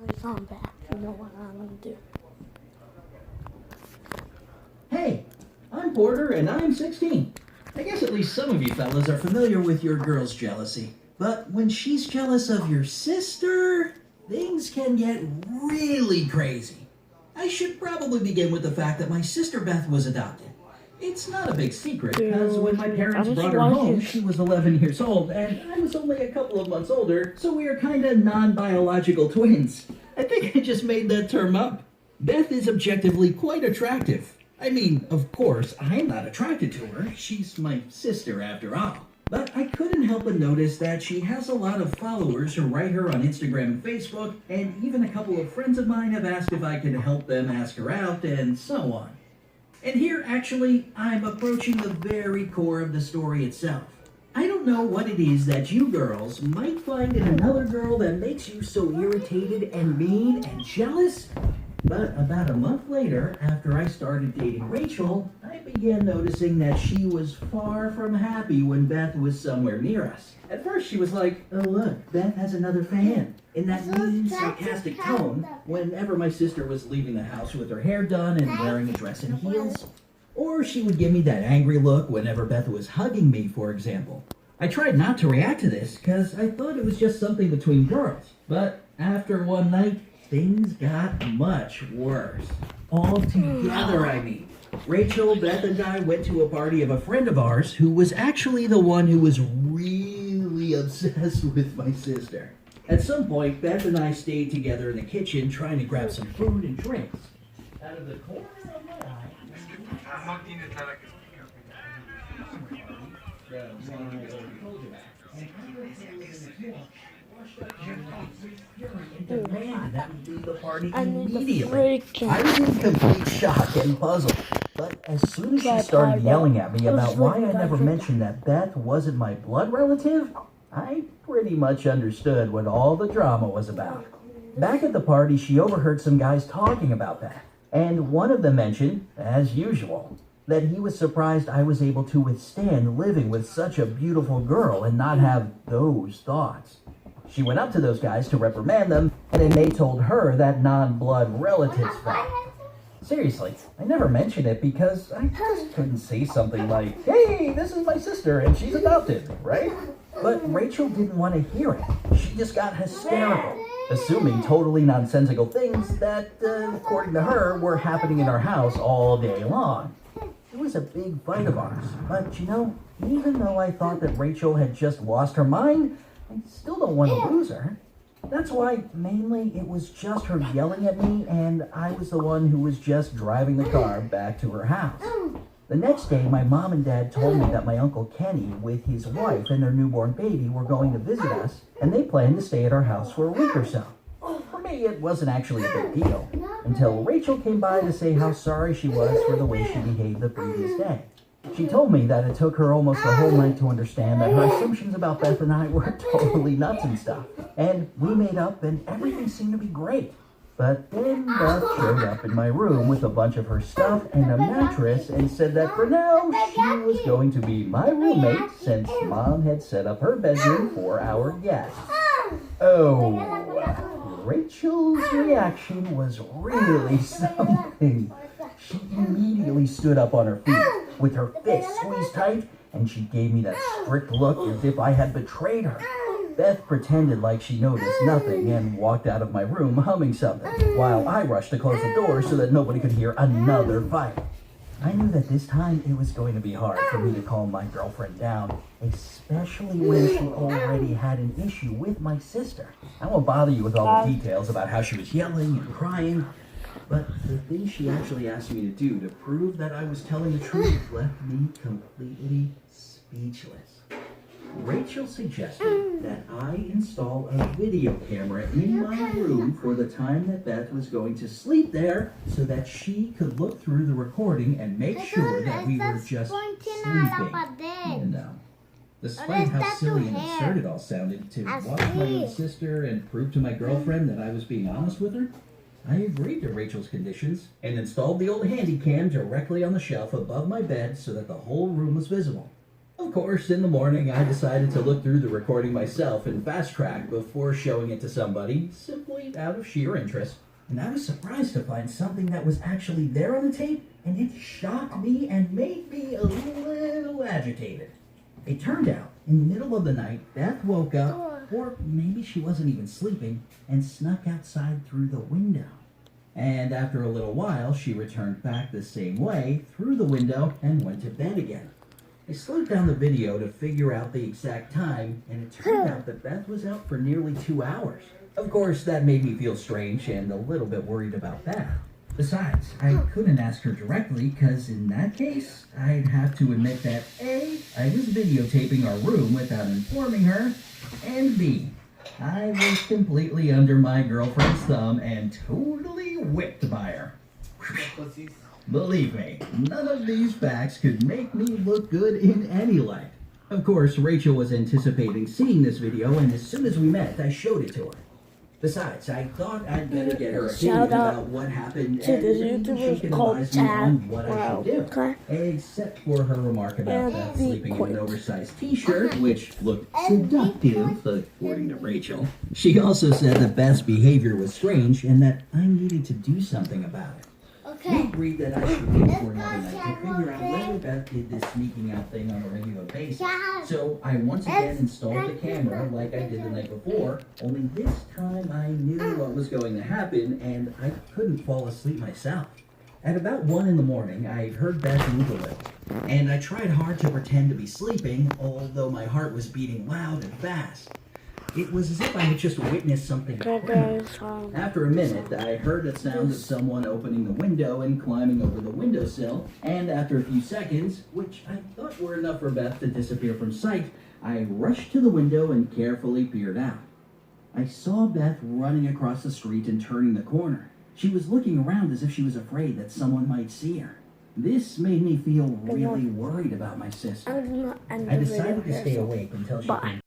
Anyways, I'm back. You know what I'm gonna do. Hey, I'm Porter and I'm 16. I guess at least some of you fellas are familiar with your girl's jealousy. But when she's jealous of your sister, things can get really crazy. I should probably begin with the fact that my sister Beth was adopted. It's not a big secret, because when my parents brought her home, she was 11 years old, and I was only a couple of months older, so we are kinda non-biological twins. I think I just made that term up. Beth is objectively quite attractive. I mean, of course, I'm not attracted to her. She's my sister after all. But I couldn't help but notice that she has a lot of followers who write her on Instagram and Facebook, and even a couple of friends of mine have asked if I could help them ask her out, and so on. And here, actually, I'm approaching the very core of the story itself. I don't know what it is that you girls might find in another girl that makes you so irritated and mean and jealous, but about a month later, after I started dating Rachel, I began noticing that she was far from happy when Beth was somewhere near us. At first she was like, "Oh look, Beth has another fan," in that mean, sarcastic tone whenever my sister was leaving the house with her hair done and wearing a dress and heels. Or she would give me that angry look whenever Beth was hugging me, for example. I tried not to react to this because I thought it was just something between girls, but after one night, things got much worse. Altogether, I mean. Rachel, Beth, and I went to a party of a friend of ours who was actually the one who was really obsessed with my sister. At some point, Beth and I stayed together in the kitchen trying to grab some food and drinks. Out of the corner of my eye, demanded that we leave the party immediately. I was in complete shock and puzzled. But as soon as she started yelling at me about why I never mentioned that Beth wasn't my blood relative, I pretty much understood what all the drama was about. Back at the party, she overheard some guys talking about that, and one of them mentioned, as usual, that he was surprised I was able to withstand living with such a beautiful girl and not have those thoughts. She went up to those guys to reprimand them, and then they told her that non-blood relatives fact. Seriously, I never mentioned it because I just couldn't say something like, "Hey, this is my sister and she's adopted," right? But Rachel didn't want to hear it. She just got hysterical, assuming totally nonsensical things that, according to her, were happening in our house all day long. It was a big fight of ours, but even though I thought that Rachel had just lost her mind, I still don't want to lose her. That's why, mainly, it was just her yelling at me, and I was the one who was just driving the car back to her house. The next day, my mom and dad told me that my Uncle Kenny, with his wife and their newborn baby, were going to visit us, and they planned to stay at our house for a week or so. For me, it wasn't actually a big deal, until Rachel came by to say how sorry she was for the way she behaved the previous day. She told me that it took her almost a whole night to understand that her assumptions about Beth and I were totally nuts and stuff. And we made up and everything seemed to be great. But then Beth showed up in my room with a bunch of her stuff and a mattress and said that for now she was going to be my roommate since Mom had set up her bedroom for our guests. Oh, Rachel's reaction was really something. She immediately stood up on her feet with her fists squeezed tight, and she gave me that strict look as if I had betrayed her. Beth pretended like she noticed nothing and walked out of my room humming something, while I rushed to close the door so that nobody could hear another fight. I knew that this time it was going to be hard for me to calm my girlfriend down, especially when she already had an issue with my sister. I won't bother you with all the details about how she was yelling and crying, but the thing she actually asked me to do to prove that I was telling the truth left me completely speechless. Rachel suggested that I install a video camera in my room for the time that Beth was going to sleep there so that she could look through the recording and make sure that we were just sleeping. Despite how silly and absurd it all sounded to watch my own sister and prove to my girlfriend that I was being honest with her, I agreed to Rachel's conditions and installed the old handy cam directly on the shelf above my bed so that the whole room was visible. Of course, in the morning, I decided to look through the recording myself in Fast Track before showing it to somebody, simply out of sheer interest. And I was surprised to find something that was actually there on the tape, and it shocked me and made me a little agitated. It turned out, in the middle of the night, Beth woke up, or maybe she wasn't even sleeping, and snuck outside through the window. And after a little while, she returned back the same way, through the window, and went to bed again. I slowed down the video to figure out the exact time, and it turned out that Beth was out for nearly 2 hours. Of course, that made me feel strange and a little bit worried about Beth. Besides, I couldn't ask her directly, because in that case, I'd have to admit that A, I was videotaping our room without informing her, and B, I was completely under my girlfriend's thumb and totally whipped by her. Believe me, none of these facts could make me look good in any light. Of course, Rachel was anticipating seeing this video, and as soon as we met, I showed it to her. Besides, I thought I'd better get her opinion Shout out about what happened to and this maybe she YouTuber can called advise me on what I Tad should do. Bro, Except for her remark about And Beth be sleeping in quick. an oversized t-shirt, which looked seductive, according to Rachel. She also said that Beth's behavior was strange and that I needed to do something about it. We Okay. agreed that I should wait for another night to figure out whether Beth did this sneaking out thing on a regular basis. So I once again installed the camera like I did the night before, only this time I knew what was going to happen and I couldn't fall asleep myself. At about 1 in the morning, I heard Beth move a little, and I tried hard to pretend to be sleeping, although my heart was beating loud and fast. It was as if I had just witnessed something criminal. After a minute, I heard the sound of someone opening the window and climbing over the windowsill, and after a few seconds, which I thought were enough for Beth to disappear from sight, I rushed to the window and carefully peered out. I saw Beth running across the street and turning the corner. She was looking around as if she was afraid that someone might see her. This made me feel really worried about my sister. I'm gonna end I the decided to video stay here. awake until she Bye. came